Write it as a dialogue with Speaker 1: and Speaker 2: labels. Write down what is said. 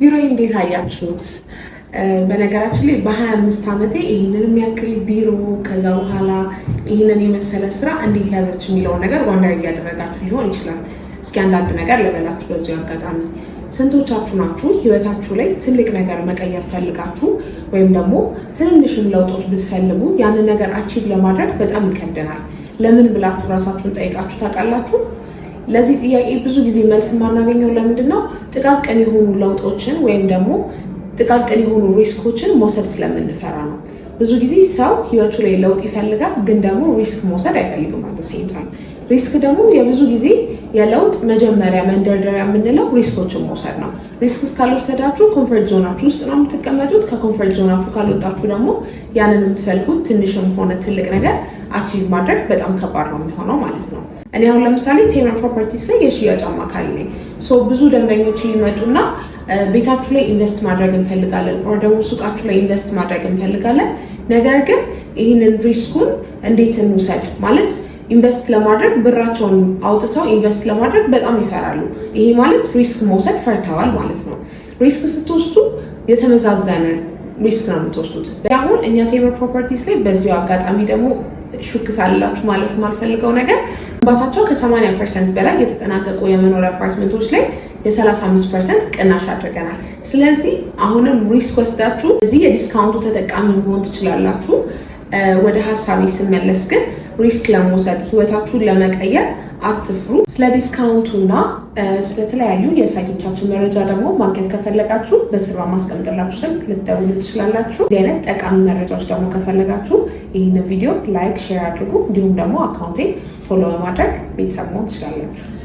Speaker 1: ቢሮዬ እንዴት አያችሁት? በነገራችን ላይ በ25 ዓመቴ ይህንን የሚያክል ቢሮ ከዛ በኋላ ይህንን የመሰለ ስራ እንዴት ያዘች የሚለውን ነገር ዋንደር እያደረጋችሁ ሊሆን ይችላል። እስኪ አንዳንድ ነገር ልበላችሁ በዚሁ አጋጣሚ። ስንቶቻችሁ ናችሁ ህይወታችሁ ላይ ትልቅ ነገር መቀየር ፈልጋችሁ ወይም ደግሞ ትንንሽም ለውጦች ብትፈልጉ ያንን ነገር አቺቭ ለማድረግ በጣም ይከብደናል? ለምን ብላችሁ ራሳችሁን ጠይቃችሁ ታውቃላችሁ? ለዚህ ጥያቄ ብዙ ጊዜ መልስ የማናገኘው ለምንድነው? ጥቃቅን የሆኑ ለውጦችን ወይም ደግሞ ጥቃቅን የሆኑ ሪስኮችን መውሰድ ስለምንፈራ ነው። ብዙ ጊዜ ሰው ህይወቱ ላይ ለውጥ ይፈልጋል፣ ግን ደግሞ ሪስክ መውሰድ አይፈልግም። አትሴምታል ሪስክ ደግሞ የብዙ ጊዜ የለውጥ መጀመሪያ መንደርደሪያ የምንለው ሪስኮችን መውሰድ ነው። ሪስክ እስካልወሰዳችሁ ኮንፈርት ዞናችሁ ውስጥ ነው የምትቀመጡት። ከኮንፈርት ዞናችሁ ካልወጣችሁ ደግሞ ያንን የምትፈልጉት ትንሽም ሆነ ትልቅ ነገር አቺቭ ማድረግ በጣም ከባድ ነው የሚሆነው ማለት ነው። እኔ አሁን ለምሳሌ ቴምር ፕሮፐርቲስ ላይ የሽያጭ አማካሪ ነኝ። ብዙ ደንበኞች ይመጡና ቤታችሁ ላይ ኢንቨስት ማድረግ እንፈልጋለን ኦር ደግሞ ሱቃችሁ ላይ ኢንቨስት ማድረግ እንፈልጋለን፣ ነገር ግን ይህንን ሪስኩን እንዴት እንውሰድ ማለት ኢንቨስት ለማድረግ ብራቸውን አውጥተው ኢንቨስት ለማድረግ በጣም ይፈራሉ። ይሄ ማለት ሪስክ መውሰድ ፈርተዋል ማለት ነው። ሪስክ ስትወስዱ የተመዛዘነ ሪስክ ነው የምትወስዱት። አሁን እኛ ቴምር ፕሮፐርቲስ ላይ በዚሁ አጋጣሚ ደግሞ ሹክ ሳላችሁ ማለት የማልፈልገው ነገር ግንባታቸው ከ80% በላይ የተጠናቀቁ የመኖሪያ አፓርትመንቶች ላይ የ35% ቅናሽ አድርገናል። ስለዚህ አሁንም ሪስክ ወስዳችሁ እዚህ የዲስካውንቱ ተጠቃሚ መሆን ትችላላችሁ። ወደ ሀሳቤ ስመለስ ግን ሪስክ ለመውሰድ ህይወታችሁን ለመቀየር አትፍሩ። ስለ ዲስካውንቱና ስለተለያዩ የሳይቶቻችን መረጃ ደግሞ ማግኘት ከፈለጋችሁ በስራ ማስቀምጥላችሁ ስልክ ልትደውሉ ትችላላችሁ። እንዲህ አይነት ጠቃሚ መረጃዎች ደግሞ ከፈለጋችሁ ይህንን ቪዲዮ ላይክ፣ ሼር አድርጉ። እንዲሁም ደግሞ አካውንቴን ፎሎ በማድረግ ቤተሰብ መሆን ትችላላችሁ።